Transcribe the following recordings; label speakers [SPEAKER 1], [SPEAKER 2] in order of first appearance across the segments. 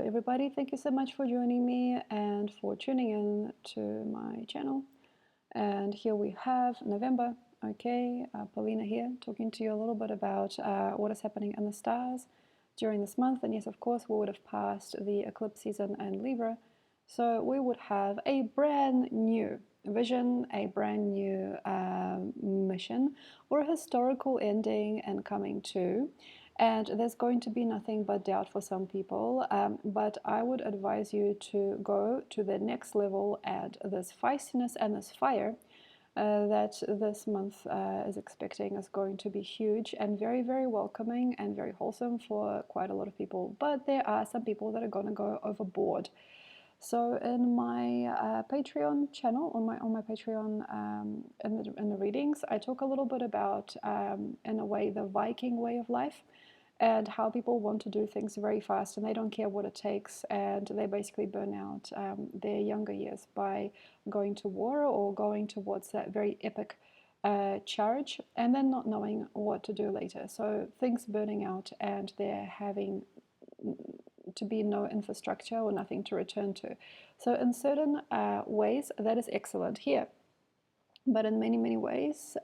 [SPEAKER 1] everybody, thank you so much for joining me and for tuning in to my channel. And here we have November. Okay, Polina here, talking to you a little bit about what is happening in the stars during this month. And yes, of course, we would have passed the eclipse season in Libra, so we would have a brand new vision, a brand new mission, or a historical ending and coming to. And there's going to be nothing but doubt for some people, but I would advise you to go to the next level, and this feistiness and this fire that this month is expecting is going to be huge and very, very welcoming and very wholesome for quite a lot of people. But there are some people that are going to go overboard. So in my Patreon channel, on my Patreon, in the readings, I talk a little bit about, in a way, the Viking way of life, and how people want to do things very fast and they don't care what it takes, and they basically burn out their younger years by going to war or going towards that very epic charge and then not knowing what to do later. So things burning out and they're having to be no infrastructure or nothing to return to. So in certain ways that is excellent here, but in many, many ways,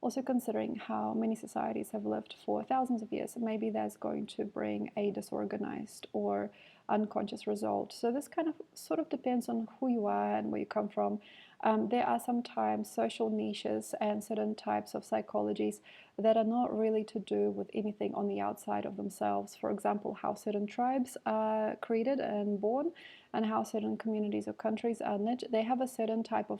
[SPEAKER 1] also considering how many societies have lived for thousands of years, maybe that's going to bring a disorganized or unconscious result. So this kind of sort of depends on who you are and where you come from. There are sometimes social niches and certain types of psychologies that are not really to do with anything on the outside of themselves. For example, how certain tribes are created and born, and how certain communities or countries are knit. They have a certain type of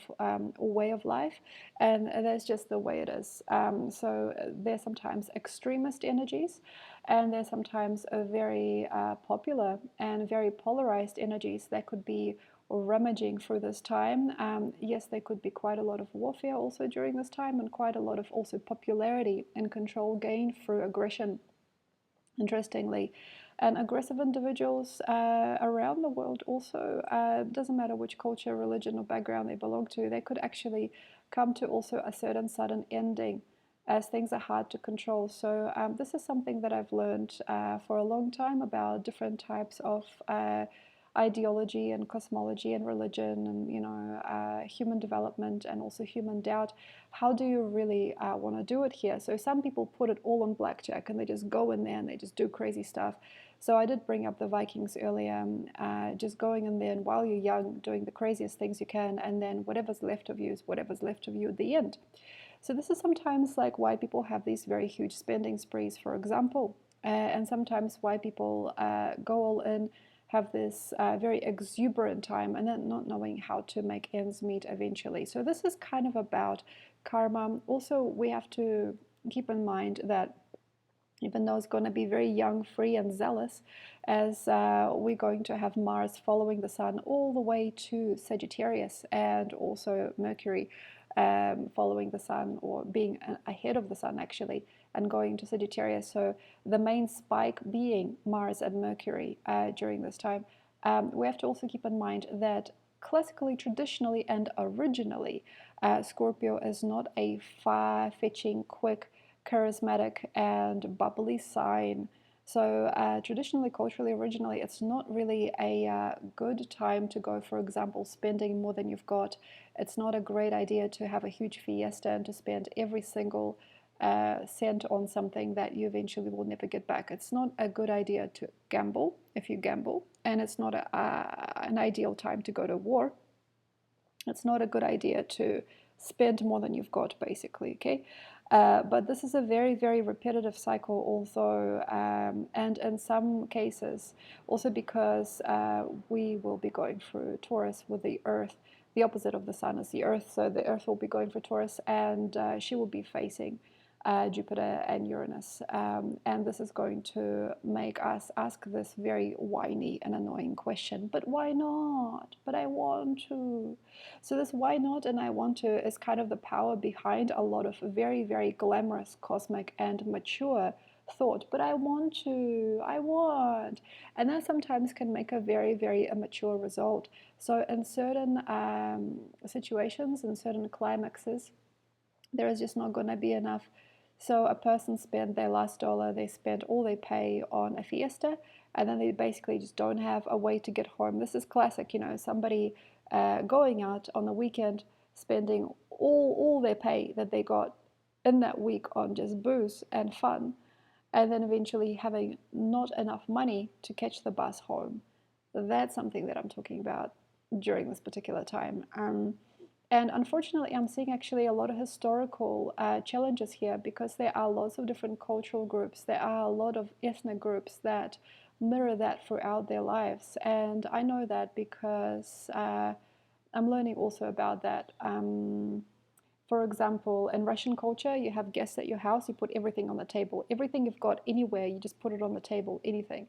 [SPEAKER 1] way of life, and that's just the way it is. So there's sometimes extremist energies, and there's sometimes a very popular and very polarized energies that could be rummaging through this time. Yes, there could be quite a lot of warfare also during this time, and quite a lot of also popularity and control gained through aggression, interestingly. And aggressive individuals around the world also, doesn't matter which culture, religion or background they belong to, they could actually come to also a certain sudden ending as things are hard to control. So this is something that I've learned for a long time about different types of ideology and cosmology and religion and human development and also human doubt. How do you really want to do it here? So some people put it all on blackjack and they just go in there and they just do crazy stuff. So I did bring up the Vikings earlier, just going in there and while you're young doing the craziest things you can, and then whatever's left of you is whatever's left of you at the end. So this is sometimes like why people have these very huge spending sprees, for example, and sometimes why people go all in, have this very exuberant time, and then not knowing how to make ends meet eventually. So this is kind of about karma. Also, we have to keep in mind that even though it's going to be very young, free, and zealous, as we're going to have Mars following the Sun all the way to Sagittarius, and also Mercury following the Sun, or being ahead of the Sun actually, and going to Sagittarius. So the main spike being Mars and Mercury during this time. We have to also keep in mind that classically, traditionally, and originally, Scorpio is not a far-fetching, quick, charismatic, and bubbly sign. So traditionally, culturally, originally, it's not really a good time to go, for example, spending more than you've got. It's not a great idea to have a huge fiesta and to spend every single cent on something that you eventually will never get back. It's not a good idea to gamble if you gamble, and it's not an ideal time to go to war. It's not a good idea to spend more than you've got, basically, okay? But this is a very, very repetitive cycle also, and in some cases, also because we will be going through Taurus with the Earth. The opposite of the Sun is the Earth, so the Earth will be going for Taurus, and she will be facing Jupiter and Uranus. And this is going to make us ask this very whiny and annoying question, but why not? But I want to. So this why not and I want to is kind of the power behind a lot of very, very glamorous, cosmic and mature thought. But I want to, I want. And that sometimes can make a very, very immature result. So in certain situations, in certain climaxes, there is just not going to be enough. So a person spent their last dollar, they spent all they pay on a fiesta, and then they basically just don't have a way to get home. This is classic, somebody going out on the weekend, spending all their pay that they got in that week on just booze and fun, and then eventually having not enough money to catch the bus home. That's something that I'm talking about during this particular time. And unfortunately, I'm seeing actually a lot of historical challenges here, because there are lots of different cultural groups. There are a lot of ethnic groups that mirror that throughout their lives. And I know that because I'm learning also about that. For example, in Russian culture, you have guests at your house, you put everything on the table. Everything you've got anywhere, you just put it on the table, anything.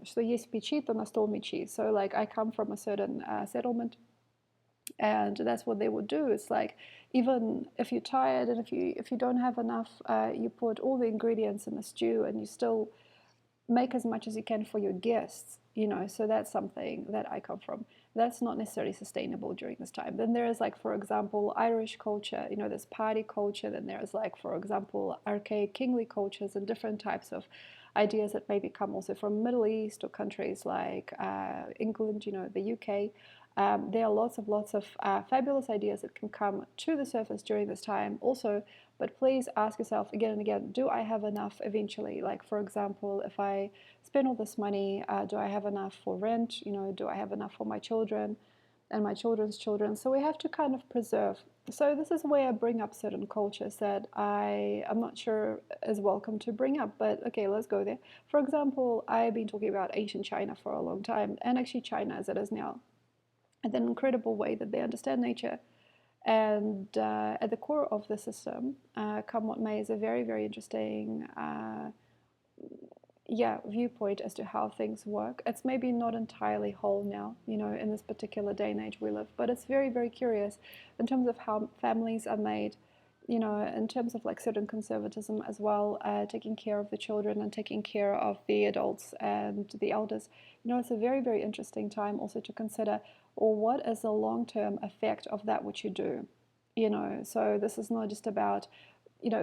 [SPEAKER 1] Что есть печи, то на стол мечи. So like I come from a certain settlement, and that's what they would do. It's like, even if you're tired and if you don't have enough, you put all the ingredients in the stew, and you still make as much as you can for your guests, so that's something that I come from. That's not necessarily sustainable during this time. Then there is, like, for example, Irish culture, this party culture. Then there's, like, for example, archaic kingly cultures and different types of ideas that maybe come also from Middle East or countries like England, the UK. There are lots of fabulous ideas that can come to the surface during this time also. But please ask yourself again and again, do I have enough eventually? Like, for example, if I spend all this money, do I have enough for rent? Do I have enough for my children and my children's children? So we have to kind of preserve. So this is where I bring up certain cultures that I'm not sure is welcome to bring up, but okay, let's go there. For example, I've been talking about ancient China for a long time, and actually China as it is now, and an incredible way that they understand nature. And at the core of the system, come what may, is a very, very interesting viewpoint as to how things work. It's maybe not entirely whole now, in this particular day and age we live, but it's very, very curious in terms of how families are made, in terms of like certain conservatism as well, taking care of the children and taking care of the adults and the elders. It's a very, very interesting time also to consider, or what is the long-term effect of that which you do. So this is not just about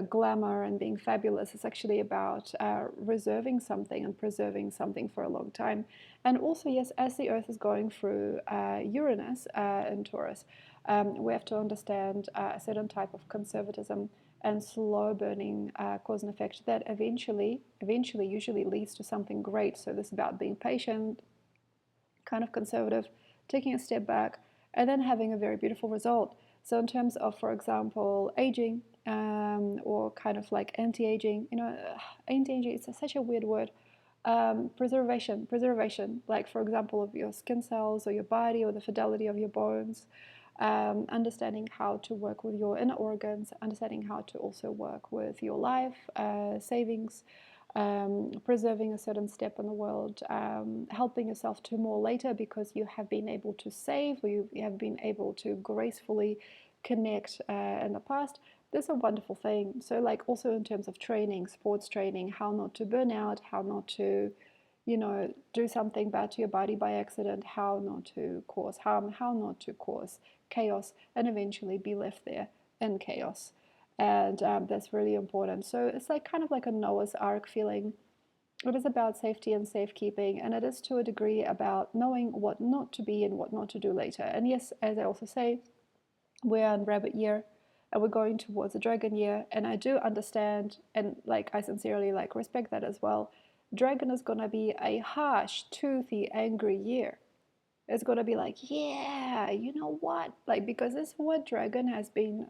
[SPEAKER 1] glamour and being fabulous. It's actually about reserving something and preserving something for a long time. And also, yes, as the Earth is going through Uranus in Taurus, we have to understand a certain type of conservatism and slow burning cause and effect that eventually usually leads to something great. So this is about being patient, kind of conservative, taking a step back, and then having a very beautiful result. So in terms of, for example, aging, or kind of like anti-aging, anti-aging is such a weird word. Preservation, like, for example, of your skin cells or your body or the fidelity of your bones, understanding how to work with your inner organs, understanding how to also work with your life savings, preserving a certain step in the world, helping yourself to more later because you have been able to save, or you have been able to gracefully connect in the past. This is a wonderful thing. So, like, also in terms of training, sports training, how not to burn out, how not to, do something bad to your body by accident, how not to cause harm, how not to cause chaos, and eventually be left there in chaos. And that's really important. So it's like kind of like a Noah's Ark feeling. It is about safety and safekeeping, and it is to a degree about knowing what not to be and what not to do later. And yes, as I also say, we're in rabbit year and we're going towards the dragon year, and I do understand, and like I sincerely like respect that as well. Dragon is gonna be a harsh, toothy, angry year. It's gonna be like, yeah, you know what? Like, because this is what dragon has been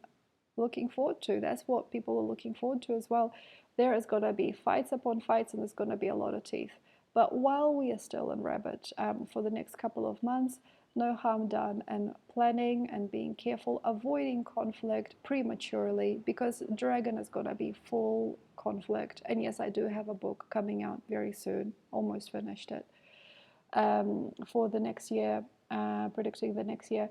[SPEAKER 1] looking forward to. That's what people are looking forward to as well. There is gonna be fights upon fights, and there's gonna be a lot of teeth. But while we are still in rabbit, for the next couple of months, no harm done, and planning and being careful, avoiding conflict prematurely, because dragon is going to be full conflict. And yes, I do have a book coming out very soon, almost finished it, for the next year, predicting the next year.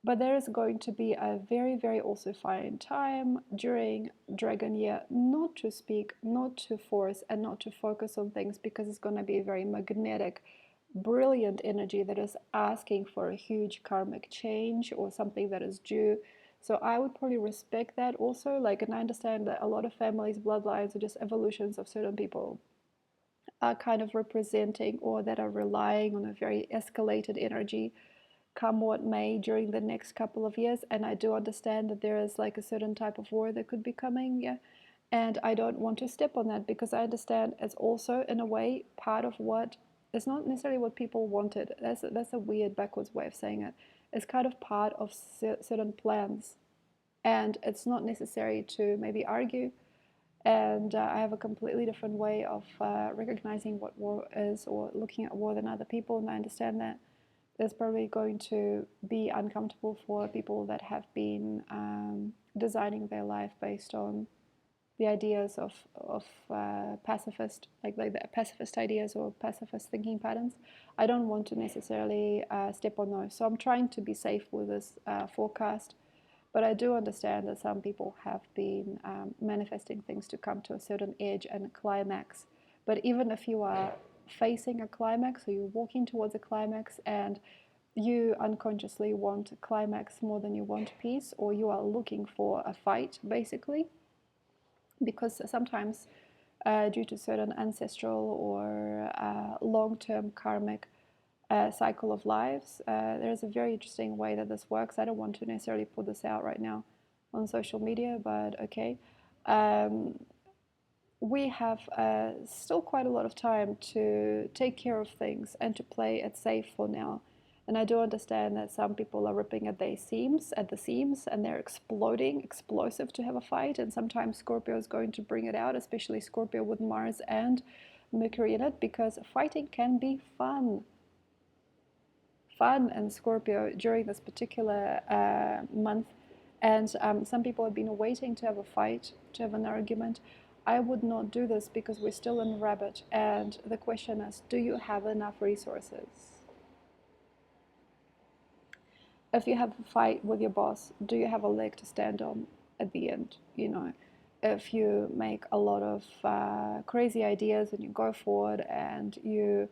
[SPEAKER 1] But there is going to be a very, very also fine time during dragon year not to speak, not to force, and not to focus on things, because it's going to be a very magnetic, brilliant energy that is asking for a huge karmic change or something that is due. So I would probably respect that also. Like, and I understand that a lot of families, bloodlines, or just evolutions of certain people are kind of representing or that are relying on a very escalated energy, come what may, during the next couple of years. And I do understand that there is like a certain type of war that could be coming. Yeah. And I don't want to step on that because I understand it's also, in a way, part of what, it's not necessarily what people wanted. That's a weird backwards way of saying it. It's kind of part of certain plans. And it's not necessary to maybe argue. And I have a completely different way of recognizing what war is or looking at war than other people. And I understand that it's probably going to be uncomfortable for people that have been designing their life based on the ideas of pacifist, like the pacifist ideas or pacifist thinking patterns. I don't want to necessarily step on those. So I'm trying to be safe with this forecast. But I do understand that some people have been manifesting things to come to a certain edge and a climax. But even if you are facing a climax or you're walking towards a climax and you unconsciously want a climax more than you want peace, or you are looking for a fight, basically, because sometimes due to certain ancestral or long-term karmic cycle of lives. There's a very interesting way that this works. I don't want to necessarily put this out right now on social media, but okay. Um, we have still quite a lot of time to take care of things and to play it safe for now. And I do understand that some people are ripping at the seams, and they're exploding, explosive to have a fight. And sometimes Scorpio is going to bring it out, especially Scorpio with Mars and Mercury in it, because fighting can be fun and Scorpio during this particular month. And some people have been waiting to have a fight, to have an argument. I would not do this because we're still in Rabbit. And the question is, do you have enough resources? If you have a fight with your boss, do you have a leg to stand on at the end? You know, if you make a lot of crazy ideas and you go forward and you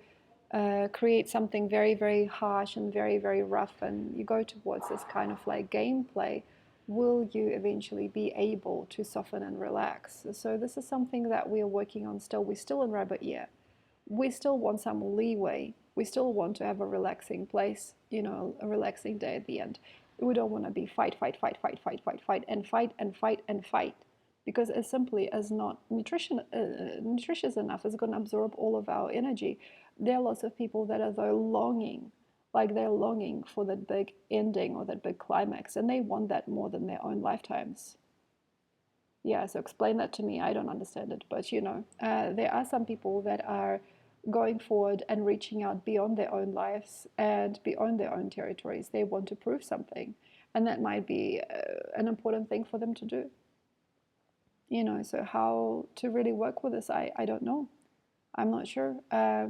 [SPEAKER 1] create something very, very harsh and very, very rough, and you go towards this kind of like gameplay, will you eventually be able to soften and relax? So this is something that we are working on still. We're still in Rabbit Year. We still want some leeway. We still want to have a relaxing place, you know, a relaxing day at the end. We don't want to be fight, fight, fight, fight, fight, fight, fight, and fight and fight and fight, because it simply is not nutritious enough. It's going to absorb all of our energy. There are lots of people that are though longing, like they're longing for that big ending or that big climax, and they want that more than their own lifetimes. Yeah, so explain that to me. I don't understand it, but you know, there are some people that are going forward and reaching out beyond their own lives and beyond their own territories. They want to prove something, and that might be an important thing for them to do. You know, so how to really work with this, I don't know. I'm not sure,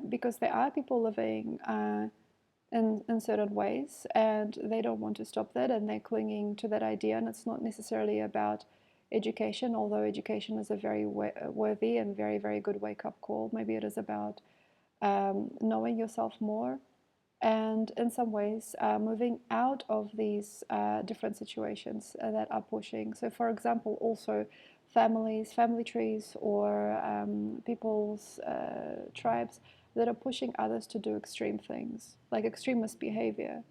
[SPEAKER 1] because there are people living in certain ways and they don't want to stop that, and they're clinging to that idea. And it's not necessarily about education, although education is a very worthy and very, very good wake-up call. Maybe it is about knowing yourself more, and in some ways moving out of these different situations that are pushing. So for example, also families, family trees, or people's tribes that are pushing others to do extreme things, like extremist behavior,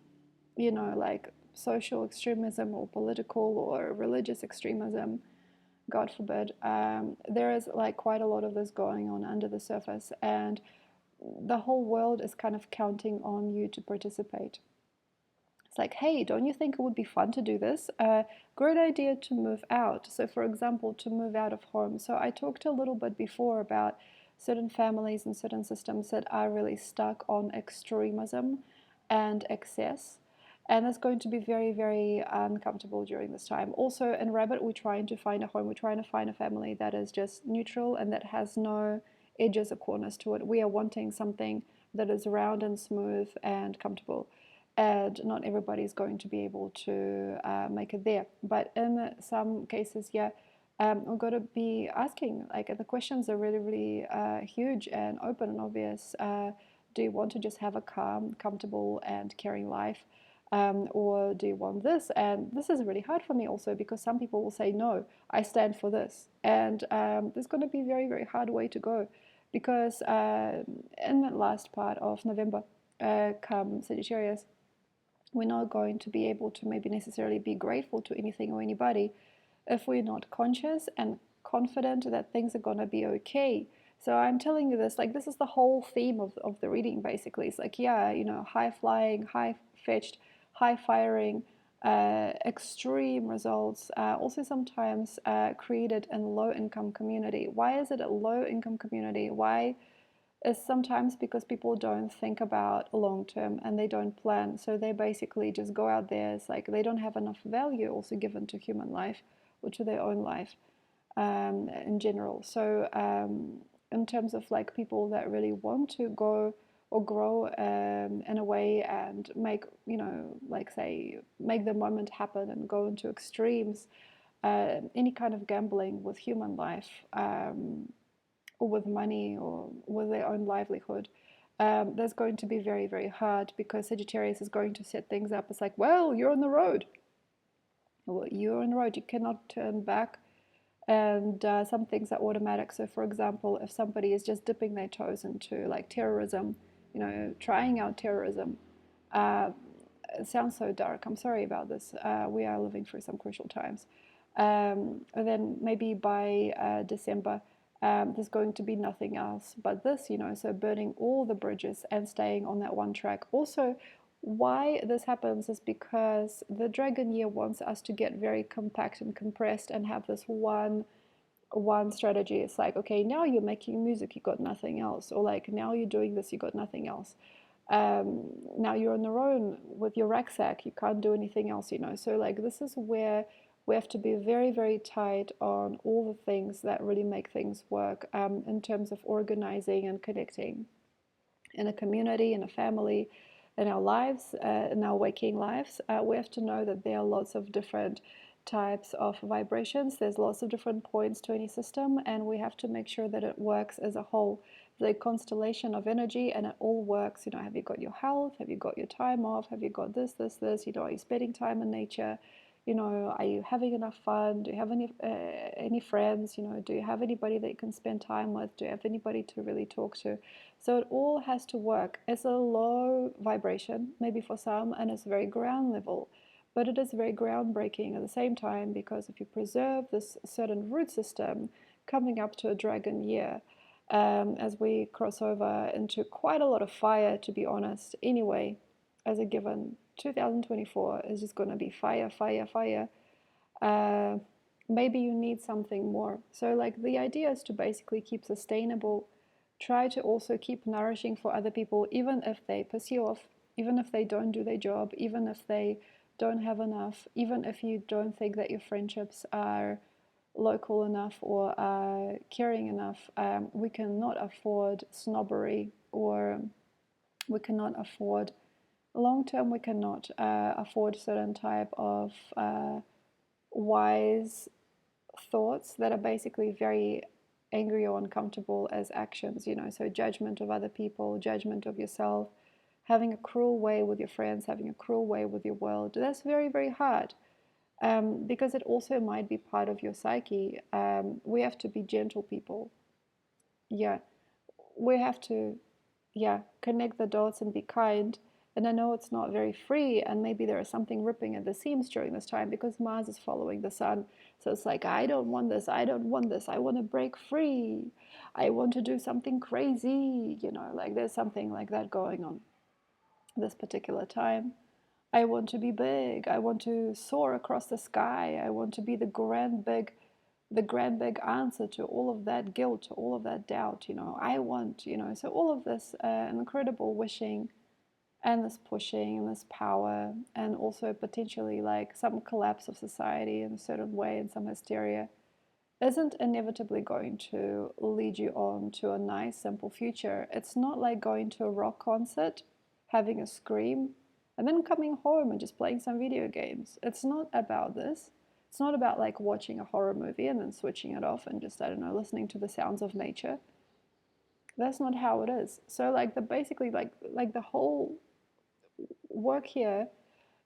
[SPEAKER 1] you know, like social extremism or political or religious extremism, God forbid. There is like quite a lot of this going on under the surface, and the whole world is kind of counting on you to participate. It's like, hey, don't you think it would be fun to do this? Great idea to move out. So, for example, to move out of home. So, I talked a little bit before about certain families and certain systems that are really stuck on extremism and excess. And it's going to be very, very uncomfortable during this time. Also, in Rabbit, we're trying to find a home. We're trying to find a family that is just neutral and that has no edges or corners to it. We are wanting something that is round and smooth and comfortable. And not everybody is going to be able to make it there. But in some cases, yeah, we've got to be asking, like, the questions are really, really huge and open and obvious. Do you want to just have a calm, comfortable, and caring life? or do you want this? And this is really hard for me also, because some people will say, no, I stand for this. And there's going to be a very, very hard way to go, because in the last part of November, come Sagittarius, we're not going to be able to maybe necessarily be grateful to anything or anybody if we're not conscious and confident that things are going to be okay. So I'm telling you this, like, this is the whole theme of the reading, basically. It's like, yeah, high flying, high fetched, high firing, extreme results, also sometimes created in low income community. Why is it a low income community? Why is sometimes because people don't think about long term and they don't plan. So they basically just go out there. It's like they don't have enough value also given to human life or to their own life in general. So in terms of like people that really want to go or grow in a way and make, like say, make the moment happen and go into extremes, any kind of gambling with human life, or with money or with their own livelihood, that's going to be very, very hard, because Sagittarius is going to set things up. It's like, well, you're on the road. Well, you're on the road. You cannot turn back. And some things are automatic. So, for example, if somebody is just dipping their toes into like terrorism, trying out terrorism, uh, it sounds so dark. I'm sorry about this. We are living through some crucial times. And then maybe by December, there's going to be nothing else but this, so burning all the bridges and staying on that one track. Also, why this happens is because the dragon year wants us to get very compact and compressed and have this one strategy. It's like, okay, now you're making music, you got nothing else, or like now you're doing this, you got nothing else. Now you're on your own with your rucksack, you can't do anything else, so like this is where we have to be very, very tight on all the things that really make things work, in terms of organizing and connecting in a community, in a family, in our lives, in our waking lives. We have to know that there are lots of different types of vibrations. There's lots of different points to any system, and we have to make sure that it works as a whole. The constellation of energy, and it all works. Have you got your health? Have you got your time off? Have you got this, this, this? Are you spending time in nature? Are you having enough fun? Do you have any friends? Do you have anybody that you can spend time with? Do you have anybody to really talk to? So it all has to work. It's a low vibration, maybe for some, and it's very ground level, but it is very groundbreaking at the same time, because if you preserve this certain root system coming up to a dragon year, as we cross over into quite a lot of fire, to be honest, anyway, as a given, 2024 is just going to be fire, fire, fire. Maybe you need something more. So like the idea is to basically keep sustainable, try to also keep nourishing for other people, even if they piss you off, even if they don't do their job, even if they don't have enough, even if you don't think that your friendships are local enough or caring enough. We cannot afford snobbery, or we cannot afford long term, we cannot afford certain type of wise thoughts that are basically very angry or uncomfortable as actions, so judgment of other people, judgment of yourself, having a cruel way with your friends, having a cruel way with your world. That's very, very hard, because it also might be part of your psyche. We have to be gentle people. Yeah, we have to, yeah, connect the dots and be kind. And I know it's not very free, and maybe there is something ripping at the seams during this time, because Mars is following the sun. So it's like, I don't want this, I don't want this, I want to break free, I want to do something crazy, like there's something like that going on this particular time. I want to be big, I want to soar across the sky, I want to be the grand big answer to all of that guilt, to all of that doubt. I want, so all of this incredible wishing and this pushing and this power, and also potentially like some collapse of society in a certain way and some hysteria, isn't inevitably going to lead you on to a nice, simple future. It's not like going to a rock concert, having a scream, and then coming home and just playing some video games. It's not about this. It's not about like watching a horror movie and then switching it off and just, I don't know, listening to the sounds of nature. That's not how it is. So like the basically like the whole work here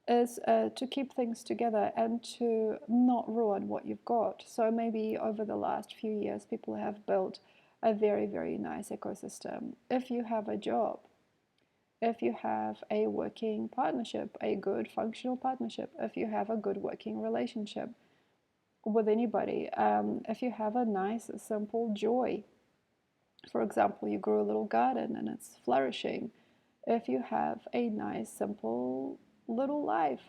[SPEAKER 1] is to keep things together and to not ruin what you've got. So maybe over the last few years, people have built a very, very nice ecosystem. If you have a job, if you have a working partnership, a good functional partnership, if you have a good working relationship with anybody, if you have a nice, simple joy, for example, you grow a little garden and it's flourishing, if you have a nice, simple little life,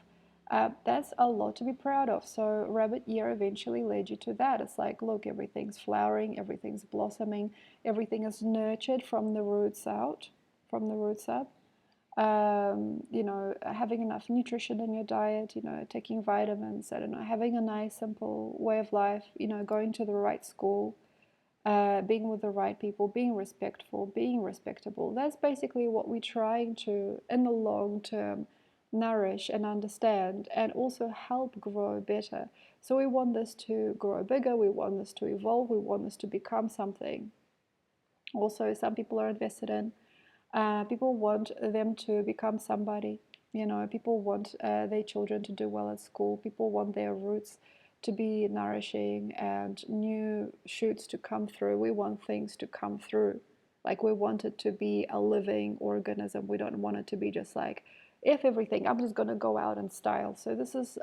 [SPEAKER 1] that's a lot to be proud of. So, Rabbit Year eventually led you to that. It's like, look, everything's flowering, everything's blossoming, everything is nurtured from the roots out, from the roots up. Having enough nutrition in your diet, taking vitamins, I don't know, having a nice, simple way of life, going to the right school, being with the right people, being respectful, being respectable. That's basically what we're trying to, in the long term, nourish and understand and also help grow better. So we want this to grow bigger, we want this to evolve, we want this to become something. Also, some people are invested in. People want them to become somebody. People want their children to do well at school. People want their roots to be nourishing and new shoots to come through. We want things to come through. Like we want it to be a living organism. We don't want it to be just like, if everything, I'm just going to go out in style. So this is,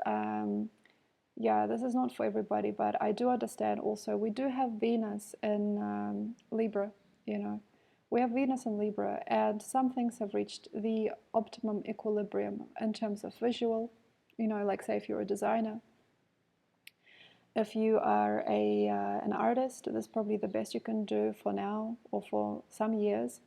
[SPEAKER 1] yeah, this is not for everybody, but I do understand also we do have Venus in Libra, you know. We have Venus in Libra, and some things have reached the optimum equilibrium in terms of visual, like say if you're a designer. If you are an artist, this is probably the best you can do for now or for some years.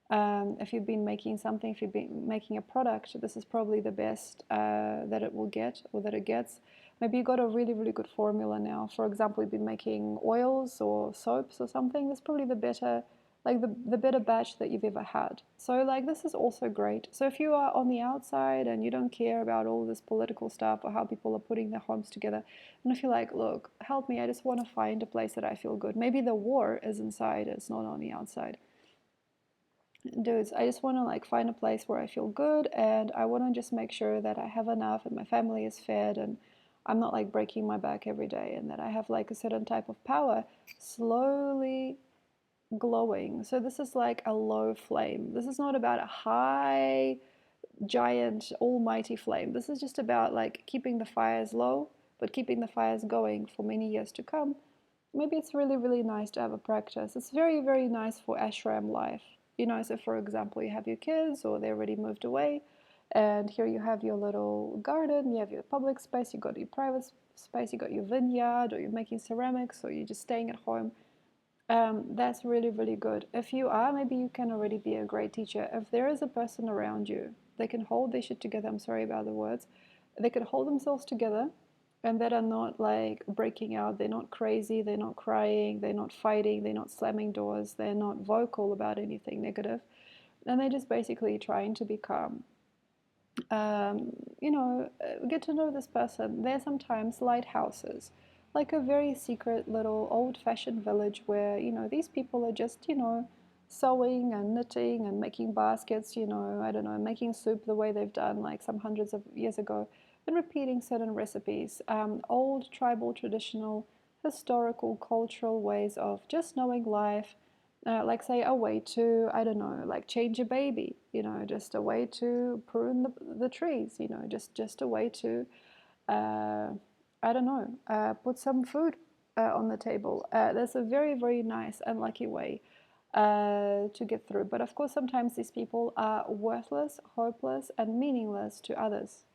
[SPEAKER 1] If you've been making something, if you've been making a product, this is probably the best that it will get or that it gets. Maybe you got a really, really good formula now. For example, you've been making oils or soaps or something. That's probably the better, like the better batch that you've ever had. So like this is also great. So if you are on the outside and you don't care about all this political stuff or how people are putting their homes together, and if you're like, look, help me, I just want to find a place that I feel good. Maybe the war is inside, it's not on the outside. Dudes, I just want to like find a place where I feel good and I want to just make sure that I have enough and my family is fed and I'm not like breaking my back every day and that I have like a certain type of power slowly glowing. So this is like a low flame. This is not about a high, giant, almighty flame. This is just about like keeping the fires low, but keeping the fires going for many years to come. Maybe it's really, really nice to have a practice. It's very, very nice for ashram life. So for example, you have your kids or they already moved away, and here you have your little garden, you have your public space, you got your private space, you got your vineyard, or you're making ceramics, or you're just staying at home. That's really, really good. If you are, maybe you can already be a great teacher. If there is a person around you, they can hold their shit together. I'm sorry about the words. They can hold themselves together and that are not like breaking out. They're not crazy. They're not crying. They're not fighting. They're not slamming doors. They're not vocal about anything negative. And they're just basically trying to be calm. Get to know this person. They're sometimes lighthouses, like a very secret little old-fashioned village where, these people are just, sewing and knitting and making baskets, I don't know, making soup the way they've done like some hundreds of years ago, and repeating certain recipes, old tribal, traditional, historical, cultural ways of just knowing life, like say a way to, I don't know, like change a baby, just a way to prune the trees, just a way to, I don't know, put some food on the table. That's a very, very nice and lucky way to get through. But of course, sometimes these people are worthless, hopeless, and meaningless to others.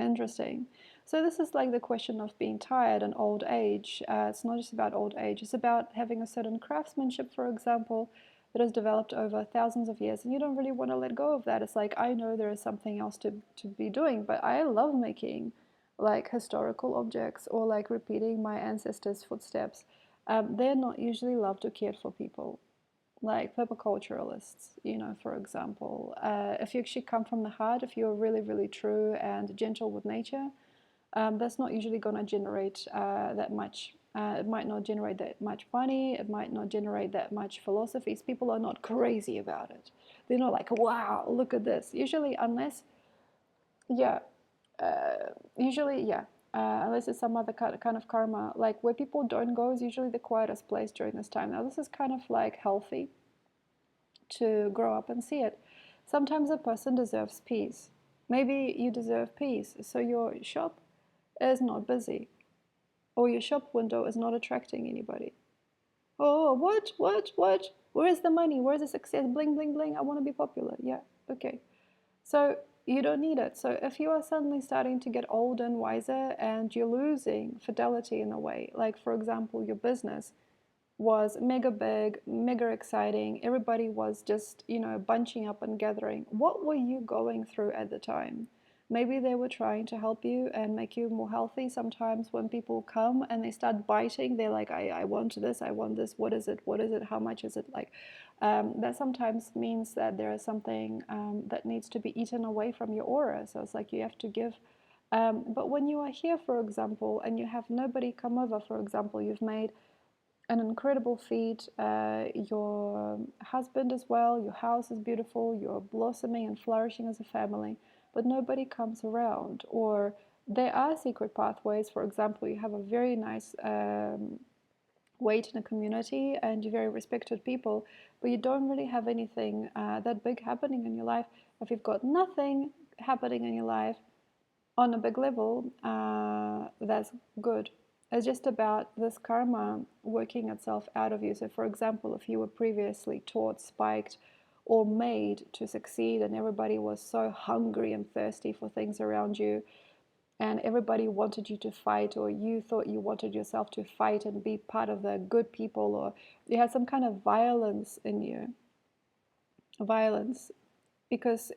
[SPEAKER 1] Interesting. So this is like the question of being tired and old age. It's not just about old age. It's about having a certain craftsmanship, for example, that has developed over thousands of years, and you don't really want to let go of that. It's like, I know there is something else to be doing, but I love making like historical objects or like repeating my ancestors' footsteps. They're not usually loved or cared for people, like permaculturalists, for example. If you actually come from the heart, if you're really, really true and gentle with nature, that's not usually going to generate that much It might not generate that much money. It might not generate that much philosophies. People are not crazy about it. They're not like, wow, look at this. Usually, unless, yeah, usually, yeah, unless it's some other kind of karma. Like where people don't go is usually the quietest place during this time. Now, this is kind of like healthy to grow up and see it. Sometimes a person deserves peace. Maybe you deserve peace, so your shop is not busy, or your shop window is not attracting anybody. Oh, what? Where is the money? Where is the success? Bling, bling, bling. I want to be popular. Yeah, okay. So you don't need it. So if you are suddenly starting to get old and wiser and you're losing fidelity in a way, like for example, your business was mega big, mega exciting. Everybody was just, bunching up and gathering. What were you going through at the time? Maybe they were trying to help you and make you more healthy. Sometimes when people come and they start biting, they're like, I want this, I want this. What is it? What is it? How much is it? Like, that sometimes means that there is something that needs to be eaten away from your aura. So it's like you have to give. But when you are here, for example, and you have nobody come over, for example, you've made an incredible feat. Your husband as well, your house is beautiful, you're blossoming and flourishing as a family, but nobody comes around. Or there are secret pathways. For example, you have a very nice weight in a community and you're very respected people, but you don't really have anything that big happening in your life. If you've got nothing happening in your life on a big level, that's good. It's just about this karma working itself out of you. So, for example, if you were previously taught, spiked, or made to succeed, and everybody was so hungry and thirsty for things around you, and everybody wanted you to fight, or you thought you wanted yourself to fight and be part of the good people, or you had some kind of violence in you, violence, because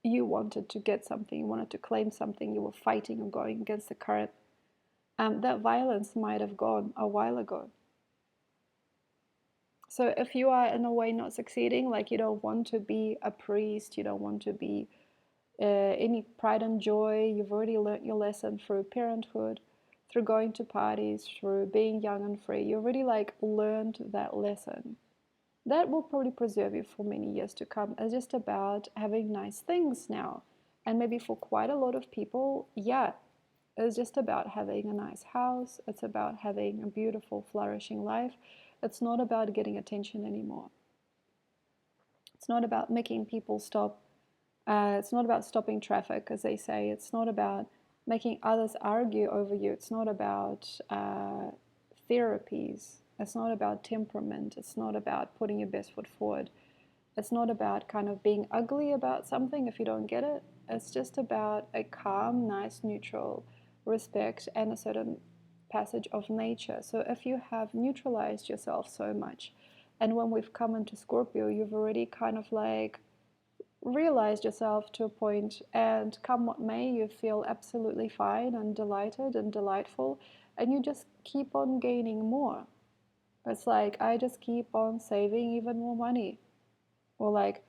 [SPEAKER 1] you wanted to get something, you wanted to claim something, you were fighting and going against the current. That violence might have gone a while ago. So if you are in a way not succeeding, like you don't want to be a priest, you don't want to be any pride and joy, you've already learned your lesson through parenthood, through going to parties, through being young and free. You already like learned that lesson. That will probably preserve you for many years to come. It's just about having nice things now. And maybe for quite a lot of people, yeah, it's just about having a nice house. It's about having a beautiful, flourishing life. It's not about getting attention anymore. It's not about making people stop. It's not about stopping traffic, as they say. It's not about making others argue over you. It's not about therapies. It's not about temperament. It's not about putting your best foot forward. It's not about kind of being ugly about something if you don't get it. It's just about a calm, nice, neutral respect and a certain passage of nature. So if you have neutralized yourself so much, and when we've come into Scorpio, you've already kind of like realized yourself to a point, and come what may, you feel absolutely fine and delighted and delightful, and you just keep on gaining more. It's like, I just keep on saving even more money. Or like,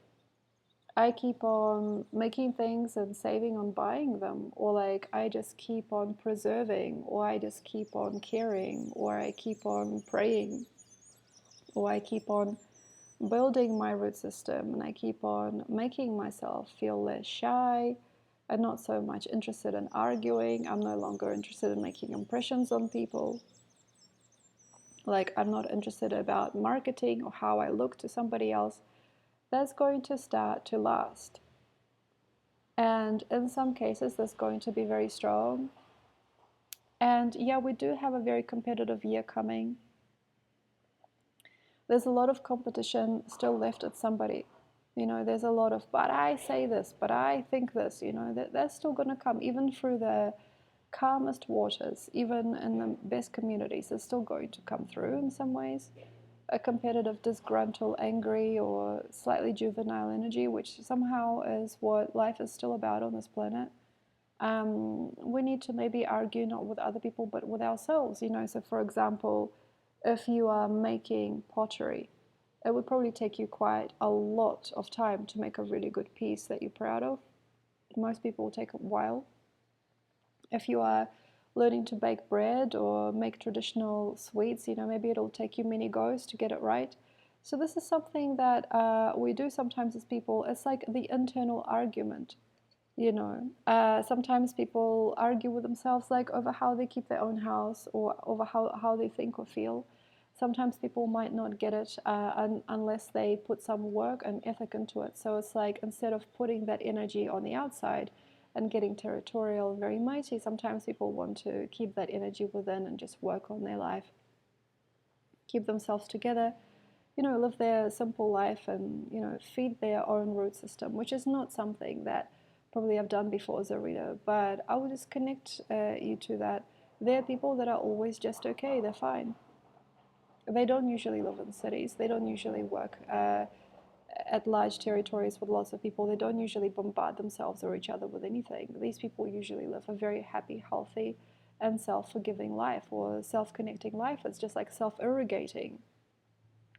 [SPEAKER 1] I keep on making things and saving on buying them. Or like, I just keep on preserving. Or I just keep on caring. Or I keep on praying. Or I keep on building my root system. And I keep on making myself feel less shy. I'm not so much interested in arguing. I'm no longer interested in making impressions on people. Like, I'm not interested about marketing or how I look to somebody else. That's going to start to last. And in some cases, that's going to be very strong. And yeah, we do have a very competitive year coming. There's a lot of competition still left at somebody. There's a lot of, but I say this, but I think this, that's still going to come, even through the calmest waters, even in the best communities, it's still going to come through in some ways. A competitive, disgruntled, angry, or slightly juvenile energy, which somehow is what life is still about on this planet. We need to maybe argue not with other people, but with ourselves. So for example, if you are making pottery, it would probably take you quite a lot of time to make a really good piece that you're proud of. Most people will take a while. If you are learning to bake bread or make traditional sweets. Maybe it'll take you many goes to get it right. So this is something that we do sometimes as people. It's like the internal argument. Sometimes people argue with themselves, like over how they keep their own house or over how they think or feel. Sometimes people might not get it unless they put some work and ethic into it. So it's like, instead of putting that energy on the outside and getting territorial and very mighty, sometimes people want to keep that energy within and just work on their life, keep themselves together, live their simple life, and feed their own root system, which is not something that probably I've done before as a reader. But I will just connect you to that. There are people that are always just okay, they're fine. They don't usually live in cities, they don't usually work at large territories with lots of people, they don't usually bombard themselves or each other with anything. These people usually live a very happy, healthy, and self-forgiving life, or self-connecting life. It's just like self-irrigating.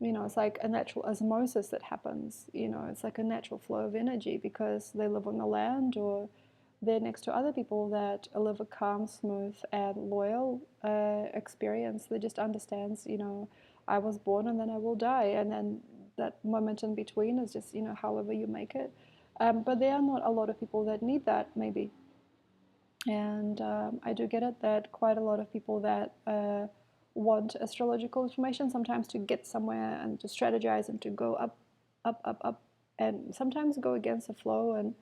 [SPEAKER 1] It's like a natural osmosis that happens. It's like a natural flow of energy because they live on the land, or they're next to other people that live a calm, smooth, and loyal experience that just understands, I was born and then I will die. And then that moment in between is just, however you make it. But there are not a lot of people that need that, maybe. And I do get it that quite a lot of people that want astrological information sometimes to get somewhere and to strategize and to go up, up, up, up, and sometimes go against the flow and,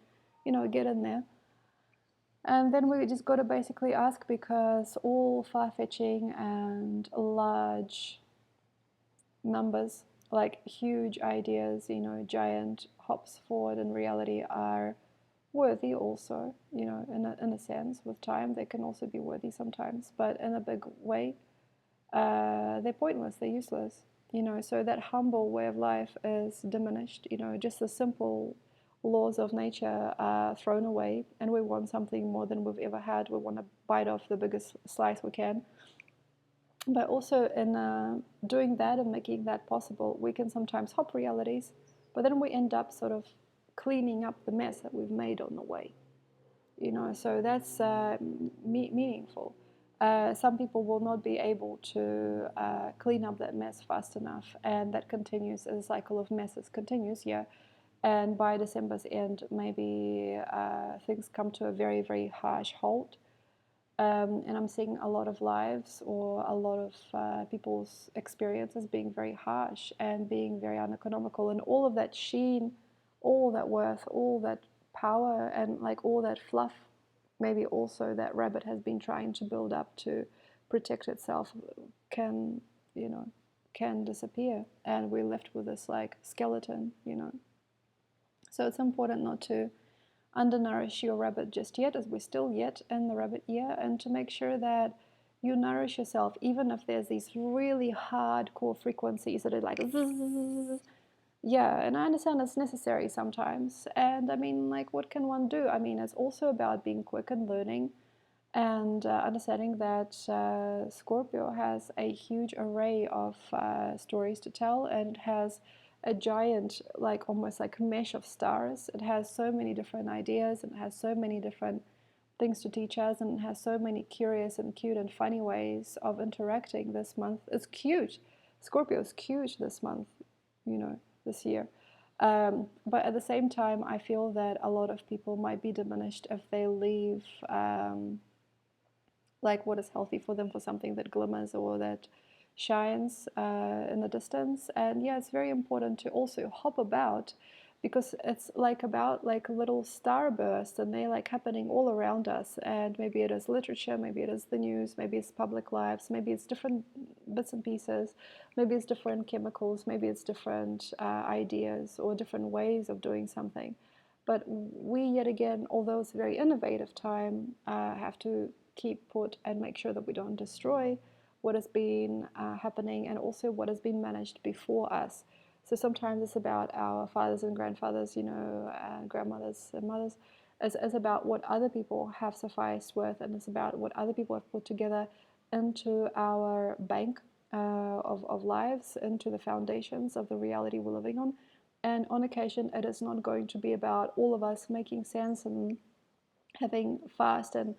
[SPEAKER 1] get in there. And then we just got to basically ask, because all far-fetching and large numbers, like huge ideas, giant hops forward in reality, are worthy also, in a sense. With time, they can also be worthy sometimes, but in a big way, they're pointless, they're useless, so that humble way of life is diminished. Just the simple laws of nature are thrown away, and we want something more than we've ever had. We want to bite off the biggest slice we can. But also in doing that and making that possible, we can sometimes hop realities, but then we end up sort of cleaning up the mess that we've made on the way. So that's meaningful. Some people will not be able to clean up that mess fast enough, and that continues, as a cycle of messes continues, yeah. And by December's end, maybe things come to a very, very harsh halt. And I'm seeing a lot of lives, or a lot of people's experiences being very harsh and being very uneconomical, and all of that sheen, all that worth, all that power, and like all that fluff, maybe also that rabbit has been trying to build up to protect itself, can, can disappear, and we're left with this like skeleton. So it's important not to undernourish your rabbit just yet, as we're still yet in the rabbit year, and to make sure that you nourish yourself, even if there's these really hardcore frequencies that are like zzz. Yeah, and I understand it's necessary sometimes. And I mean, like, what can one do? I mean, it's also about being quick and learning, and understanding that Scorpio has a huge array of stories to tell, and has a giant, like almost like mesh of stars. It has so many different ideas, and it has so many different things to teach us, and it has so many curious and cute and funny ways of interacting this month. It's cute. Scorpio is cute this month, this year. But at the same time, I feel that a lot of people might be diminished if they leave like what is healthy for them for something that glimmers or that shines in the distance. And yeah, it's very important to also hop about, because it's like about like a little starburst, and they're like happening all around us. And maybe it is literature, maybe it is the news, maybe it's public lives, maybe it's different bits and pieces, maybe it's different chemicals, maybe it's different ideas or different ways of doing something. But we, yet again, although it's a very innovative time, have to keep put and make sure that we don't destroy what has been happening, and also what has been managed before us. So sometimes it's about our fathers and grandfathers, grandmothers and mothers. It's about what other people have sufficed with, and it's about what other people have put together into our bank of lives, into the foundations of the reality we're living on. And on occasion, it is not going to be about all of us making sense and having fast and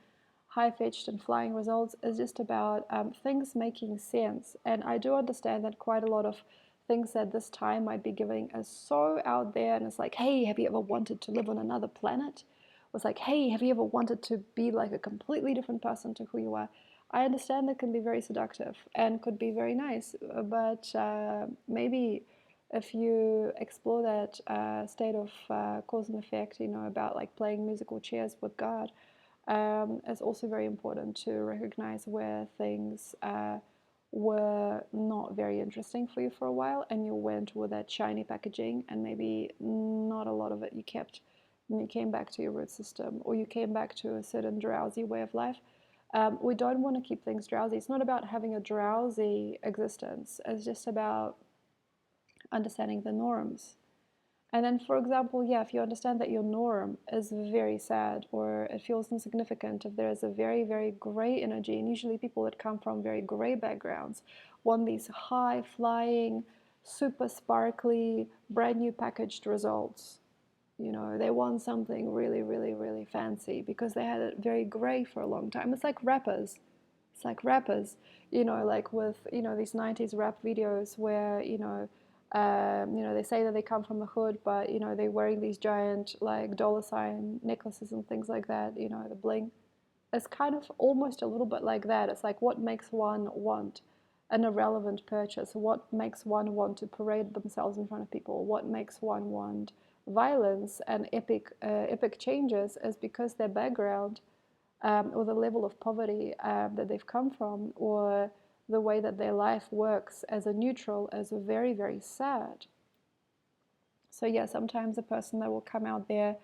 [SPEAKER 1] high-fetched and flying results. It's just about things making sense. And I do understand that quite a lot of things at this time might be giving us so out there, and it's like, hey, have you ever wanted to live on another planet? It was like, hey, have you ever wanted to be like a completely different person to who you are? I understand that can be very seductive and could be very nice, but maybe if you explore that state of cause and effect, about like playing musical chairs with God, it's also very important to recognize where things were not very interesting for you for a while, and you went with that shiny packaging, and maybe not a lot of it you kept, and you came back to your root system, or you came back to a certain drowsy way of life. We don't want to keep things drowsy. It's not about having a drowsy existence. It's just about understanding the norms. And then, for example, yeah, if you understand that your norm is very sad or it feels insignificant, if there is a very, very gray energy, and usually people that come from very gray backgrounds want these high flying, super sparkly, brand new packaged results. They want something really, really, really fancy because they had it very gray for a long time. It's like rappers. It's like rappers, like with, these 90s rap videos where, they say that they come from the hood, but, they're wearing these giant, like, dollar sign necklaces and things like that, the bling. It's kind of almost a little bit like that. It's like, what makes one want an irrelevant purchase? What makes one want to parade themselves in front of people? What makes one want violence and epic changes is because their background or the level of poverty that they've come from, or the way that their life works as a neutral, is very, very sad. So yeah, sometimes a person that will come out there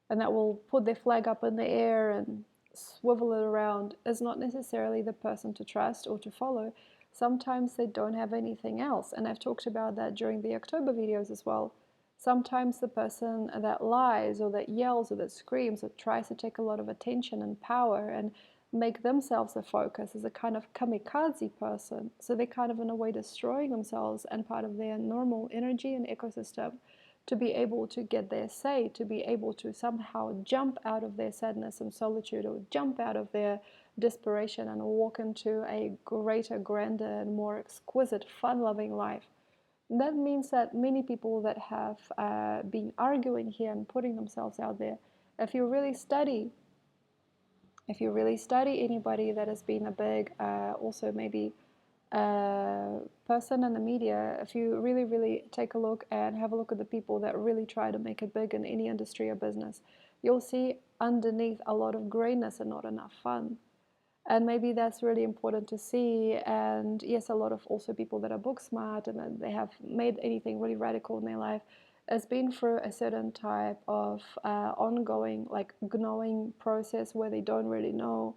[SPEAKER 1] and that will put their flag up in the air and swivel it around is not necessarily the person to trust or to follow. Sometimes they don't have anything else, and I've talked about that during the October videos as well. Sometimes the person that lies or that yells or that screams or tries to take a lot of attention and power and make themselves the focus is a kind of kamikaze person. So they're kind of in a way destroying themselves and part of their normal energy and ecosystem to be able to get their say, to be able to somehow jump out of their sadness and solitude, or jump out of their desperation and walk into a greater, grander, and more exquisite, fun-loving life. And that means that many people that have been arguing here and putting themselves out there, if you really study anybody that has been a big, also maybe person in the media, if you really, really take a look and have a look at the people that really try to make it big in any industry or business, you'll see underneath a lot of grayness and not enough fun. And maybe that's really important to see. And yes, a lot of also people that are book smart and that they have made anything really radical in their life has been through a certain type of ongoing, like, gnawing process where they don't really know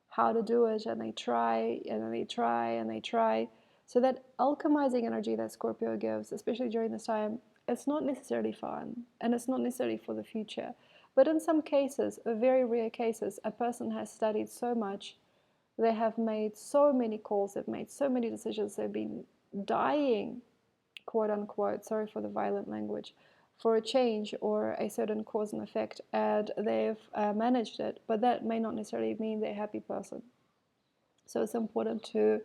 [SPEAKER 1] how to do it, and they try and they try and they try. So that alchemizing energy that Scorpio gives, especially during this time, it's not necessarily fun and it's not necessarily for the future. But in some cases, very rare cases, a person has studied so much, they have made so many calls, they've made so many decisions, they've been dying, quote unquote, sorry for the violent language, for a change or a certain cause and effect, and they've managed it, but that may not necessarily mean they're a happy person. So it's important to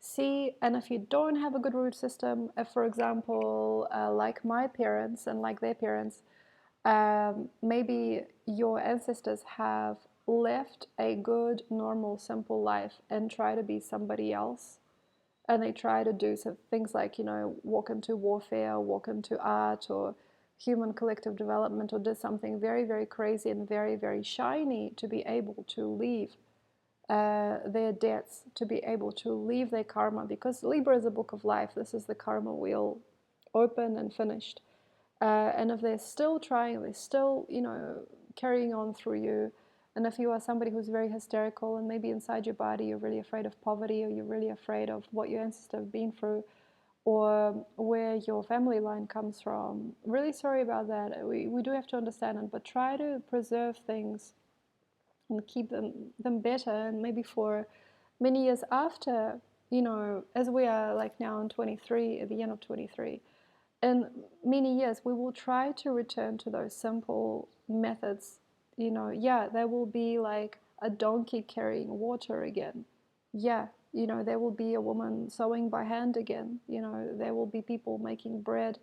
[SPEAKER 1] see, and if you don't have a good root system, if, for example, like my parents and like their parents, maybe your ancestors have left a good, normal, simple life and try to be somebody else, and they try to do some things like, walk into warfare, walk into art or human collective development, or do something very, very crazy and very, very shiny to be able to leave their debts, to be able to leave their karma, because Libra is a book of life. This is the karma wheel, open and finished. And if they're still trying, they're still, carrying on through you. And if you are somebody who's very hysterical and maybe inside your body you're really afraid of poverty, or you're really afraid of what your ancestors have been through, or where your family line comes from, really sorry about that. We do have to understand it, but try to preserve things and keep them better, and maybe for many years after, as we are like now in 23, at the end of 23, in many years we will try to return to those simple methods. Yeah, there will be like a donkey carrying water again. Yeah, there will be a woman sewing by hand again. There will be people making bread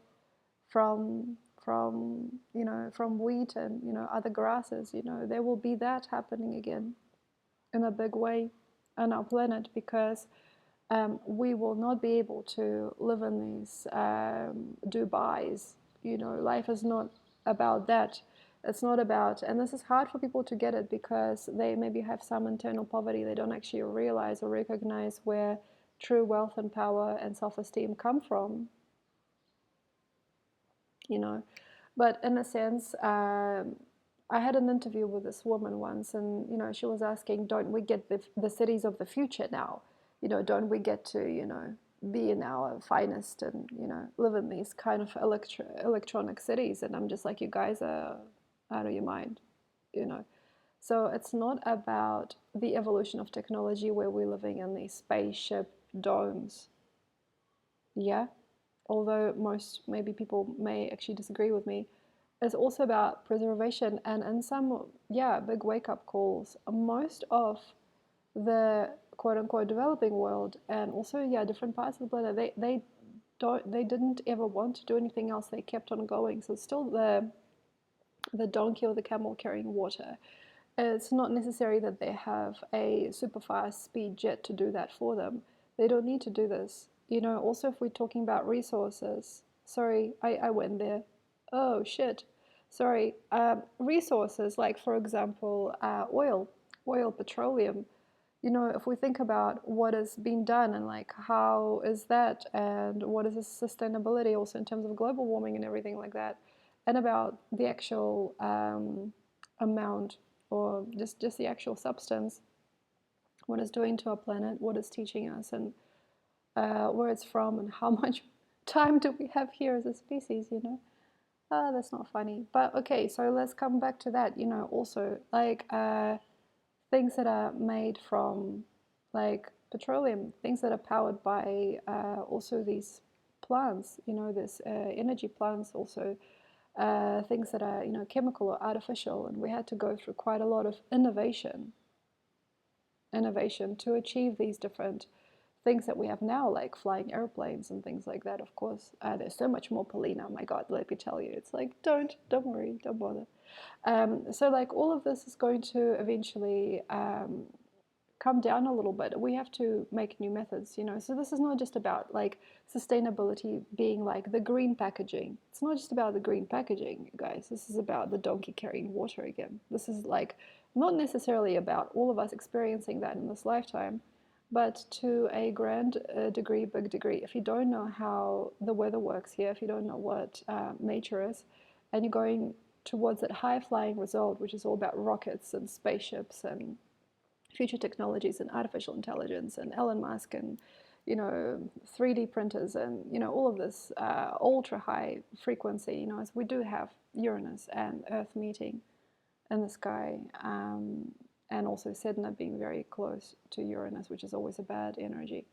[SPEAKER 1] from wheat and other grasses. There will be that happening again in a big way on our planet, because we will not be able to live in these Dubais. Life is not about that. It's not about, and this is hard for people to get it, because they maybe have some internal poverty. They don't actually realize or recognize where true wealth and power and self-esteem come from. But in a sense, I had an interview with this woman once, and she was asking, don't we get the cities of the future now? Don't we get to be in our finest and live in these kind of electronic cities? And I'm just like, you guys are out of your mind. So it's not about the evolution of technology where we're living in these spaceship domes. Yeah, although most maybe people may actually disagree with me, is also about preservation. And in some, big wake-up calls, most of the quote-unquote developing world, and also different parts of the planet, they didn't ever want to do anything else. They kept on going. So it's still the donkey or the camel carrying water. It's not necessary that they have a super fast speed jet to do that for them. They don't need to do this. Also, if we're talking about resources, sorry, I went there. Oh, shit. Sorry. Resources, like, for example, oil, petroleum. If we think about what is being done and like how is that, and what is the sustainability also in terms of global warming and everything like that, and about the actual amount, or just the actual substance, what it's doing to our planet, what it's teaching us, and where it's from, and how much time do we have here as a species. That's not funny, but okay, so let's come back to that. Also, like things that are made from, like, petroleum, things that are powered by also these plants, this energy plants, also things that are chemical or artificial. And we had to go through quite a lot of innovation to achieve these different things that we have now, like flying airplanes and things like that. Of course, there's so much more, Polina. My God, let me tell you, it's like, don't worry, don't bother. So like all of this is going to eventually come down a little bit. We have to make new methods, So this is not just about like sustainability being like the green packaging. It's not just about the green packaging, guys. This is about the donkey carrying water again. This is like not necessarily about all of us experiencing that in this lifetime, but to a grand degree, big degree. If you don't know how the weather works here, if you don't know what nature is, and you're going towards that high-flying result, which is all about rockets and spaceships and future technologies and artificial intelligence and Elon Musk and 3D printers and all of this ultra high frequency, as we do have Uranus and Earth meeting in the sky, and also Sedna being very close to Uranus, which is always a bad energy.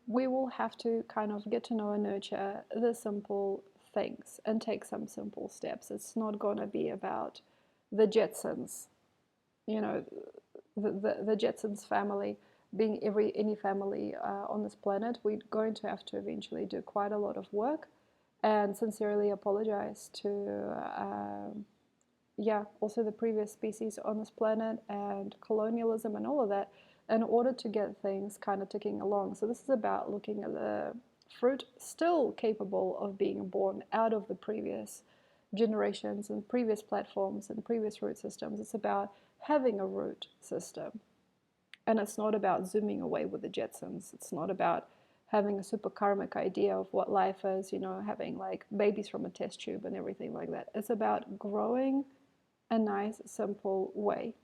[SPEAKER 1] We will have to kind of get to know and nurture the simple things and take some simple steps. It's not going to be about the Jetsons, the Jetsons family being any family on this planet. We're going to have to eventually do quite a lot of work and sincerely apologize to also the previous species on this planet and colonialism and all of that, in order to get things kind of ticking along. So this is about looking at the fruit still capable of being born out of the previous generations and previous platforms and previous root systems. It's about having a root system. And it's not about zooming away with the Jetsons. It's not about having a super karmic idea of what life is, having like babies from a test tube and everything like that. It's about growing a nice, simple way.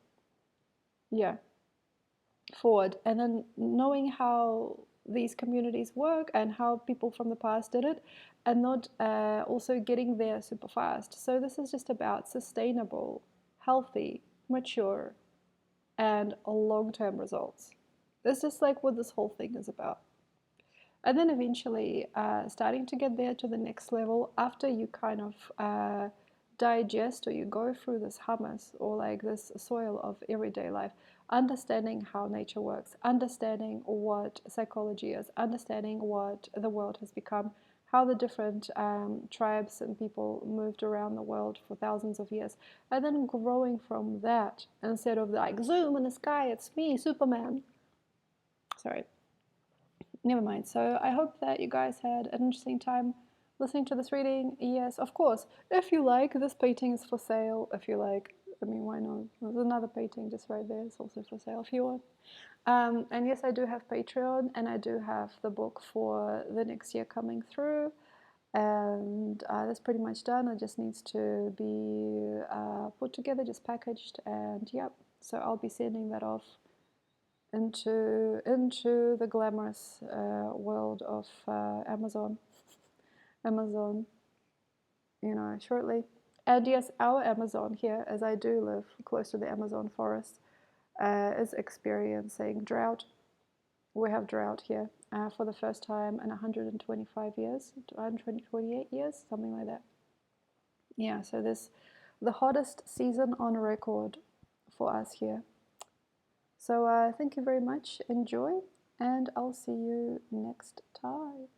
[SPEAKER 1] Forward. And then knowing how these communities work and how people from the past did it, and not also getting there super fast. So this is just about sustainable, healthy, mature, and long-term results. That's just like what this whole thing is about. And then eventually starting to get there to the next level after you kind of digest or you go through this hummus or like this soil of everyday life, understanding how nature works, understanding what psychology is, understanding what the world has become, how the different tribes and people moved around the world for thousands of years, and then growing from that instead of like zoom in the sky, it's me, Superman. Sorry, never mind. So I hope that you guys had an interesting time listening to this reading. Yes, of course, if you like, this painting is for sale. If you like, I mean, why not? There's another painting just right there. It's also for sale if you want. And yes, I do have Patreon, and I do have the book for the next year coming through. And that's pretty much done. It just needs to be put together, just packaged, and yep. So I'll be sending that off into the glamorous world of Amazon, Amazon, shortly. And yes, our Amazon here, as I do live close to the Amazon forest, is experiencing drought. We have drought here for the first time in 125 years, 128 years, something like that. Yeah, so this the hottest season on record for us here. So thank you very much. Enjoy, and I'll see you next time.